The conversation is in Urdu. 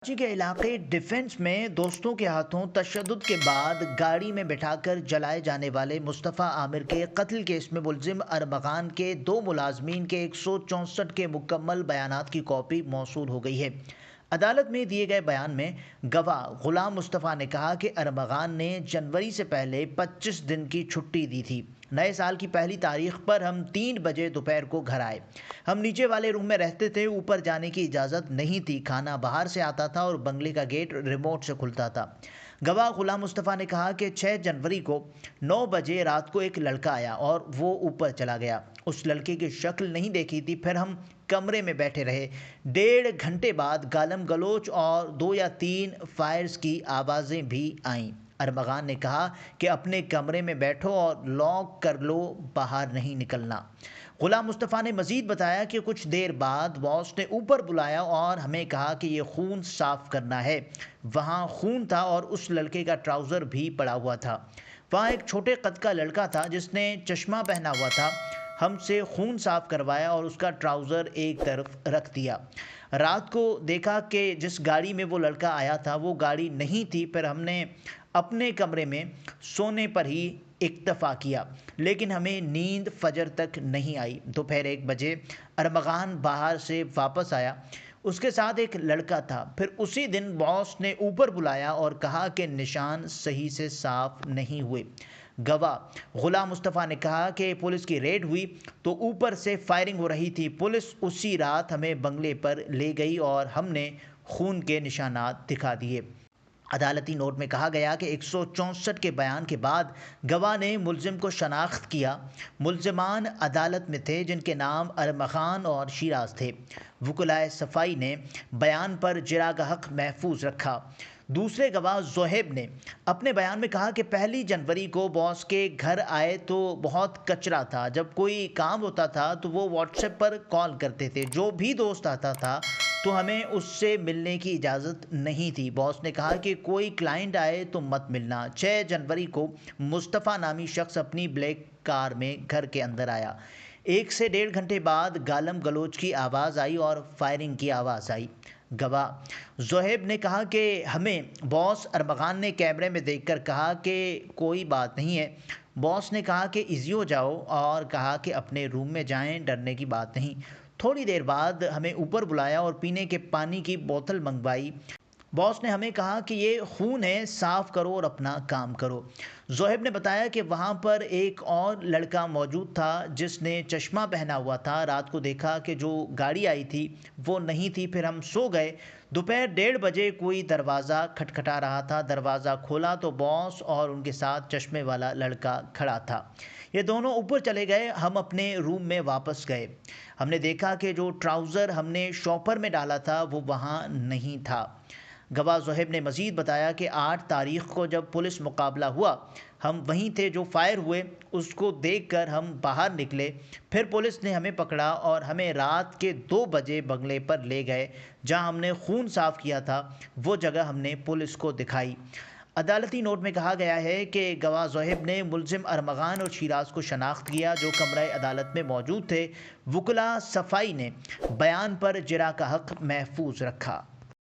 کراچی کے علاقے ڈیفنس میں دوستوں کے ہاتھوں تشدد کے بعد گاڑی میں بٹھا کر جلائے جانے والے مصطفیٰ عامر کے قتل کیس میں ملزم ارمغان کے دو ملازمین کے 164 کے مکمل بیانات کی کاپی موصول ہو گئی ہے۔ عدالت میں دیے گئے بیان میں گواہ غلام مصطفیٰ نے کہا کہ ارمغان نے جنوری سے پہلے 25 دن کی چھٹی دی تھی۔ نئے سال کی پہلی تاریخ پر ہم 3 بجے دوپہر کو گھر آئے۔ ہم نیچے والے روم میں رہتے تھے، اوپر جانے کی اجازت نہیں تھی، کھانا باہر سے آتا تھا اور بنگلے کا گیٹ ریموٹ سے کھلتا تھا۔ گواہ غلام مصطفیٰ نے کہا کہ 6 جنوری کو 9 بجے رات کو ایک لڑکا آیا اور وہ اوپر چلا گیا۔ اس لڑکے کی شکل نہیں دیکھی تھی، پھر ہم کمرے میں بیٹھے رہے۔ 1.5 گھنٹے بعد گالم گلوچ اور 2 یا 3 فائرز کی آوازیں بھی آئیں۔ ارمغان نے کہا کہ اپنے کمرے میں بیٹھو اور لاک کر لو، باہر نہیں نکلنا۔ غلام مصطفیٰ نے مزید بتایا کہ کچھ دیر بعد باس نے اوپر بلایا اور ہمیں کہا کہ یہ خون صاف کرنا ہے۔ وہاں خون تھا اور اس لڑکے کا ٹراؤزر بھی پڑا ہوا تھا۔ وہاں ایک چھوٹے قد کا لڑکا تھا جس نے چشمہ پہنا ہوا تھا۔ ہم سے خون صاف کروایا اور اس کا ٹراؤزر ایک طرف رکھ دیا۔ رات کو دیکھا کہ جس گاڑی میں وہ لڑکا آیا تھا وہ گاڑی نہیں تھی، پھر ہم نے اپنے کمرے میں سونے پر ہی اکتفا کیا، لیکن ہمیں نیند فجر تک نہیں آئی۔ دوپہر 1 بجے ارمغان باہر سے واپس آیا، اس کے ساتھ ایک لڑکا تھا۔ پھر اسی دن باس نے اوپر بلایا اور کہا کہ نشان صحیح سے صاف نہیں ہوئے۔ گواہ غلام مصطفیٰ نے کہا کہ پولیس کی ریڈ ہوئی تو اوپر سے فائرنگ ہو رہی تھی۔ پولیس اسی رات ہمیں بنگلے پر لے گئی اور ہم نے خون کے نشانات دکھا دیے۔ عدالتی نوٹ میں کہا گیا کہ 164 کے بیان کے بعد گواہ نے ملزم کو شناخت کیا۔ ملزمان عدالت میں تھے جن کے نام ارمغان اور شیراز تھے۔ وکلائے صفائی نے بیان پر جرا کا حق محفوظ رکھا۔ دوسرے گواہ زہیب نے اپنے بیان میں کہا کہ 1 جنوری کو باس کے گھر آئے تو بہت کچرا تھا۔ جب کوئی کام ہوتا تھا تو وہ واٹس ایپ پر کال کرتے تھے۔ جو بھی دوست آتا تھا تو ہمیں اس سے ملنے کی اجازت نہیں تھی۔ باس نے کہا کہ کوئی کلائنٹ آئے تو مت ملنا۔ 6 جنوری کو مصطفیٰ نامی شخص اپنی بلیک کار میں گھر کے اندر آیا۔ 1 سے 1.5 گھنٹے بعد گالم گلوچ کی آواز آئی اور فائرنگ کی آواز آئی۔ گواہ زہیب نے کہا کہ ہمیں باس ارمغان نے کیمرے میں دیکھ کر کہا کہ کوئی بات نہیں ہے۔ باس نے کہا کہ ایزی ہو جاؤ اور کہا کہ اپنے روم میں جائیں، ڈرنے کی بات نہیں۔ تھوڑی دیر بعد ہمیں اوپر بلایا اور پینے کے پانی کی بوتل منگوائی۔ باس نے ہمیں کہا کہ یہ خون ہے، صاف کرو اور اپنا کام کرو۔ زہیب نے بتایا کہ وہاں پر ایک اور لڑکا موجود تھا جس نے چشمہ پہنا ہوا تھا۔ رات کو دیکھا کہ جو گاڑی آئی تھی وہ نہیں تھی، پھر ہم سو گئے۔ دوپہر 1:30 بجے کوئی دروازہ کھٹکھٹا رہا تھا۔ دروازہ کھولا تو باس اور ان کے ساتھ چشمے والا لڑکا کھڑا تھا۔ یہ دونوں اوپر چلے گئے، ہم اپنے روم میں واپس گئے۔ ہم نے دیکھا کہ جو ٹراؤزر ہم نے شاپر میں ڈالا تھا وہ وہاں نہیں تھا۔ گواہ زہیب نے مزید بتایا کہ 8 تاریخ کو جب پولیس مقابلہ ہوا ہم وہیں تھے، جو فائر ہوئے اس کو دیکھ کر ہم باہر نکلے، پھر پولیس نے ہمیں پکڑا اور ہمیں رات کے 2 بجے بنگلے پر لے گئے جہاں ہم نے خون صاف کیا تھا۔ وہ جگہ ہم نے پولیس کو دکھائی۔ عدالتی نوٹ میں کہا گیا ہے کہ گواہ زہیب نے ملزم ارمغان اور شیراز کو شناخت کیا جو کمرہ عدالت میں موجود تھے۔ وکلا صفائی نے بیان پر جرا کا حق محفوظ رکھا۔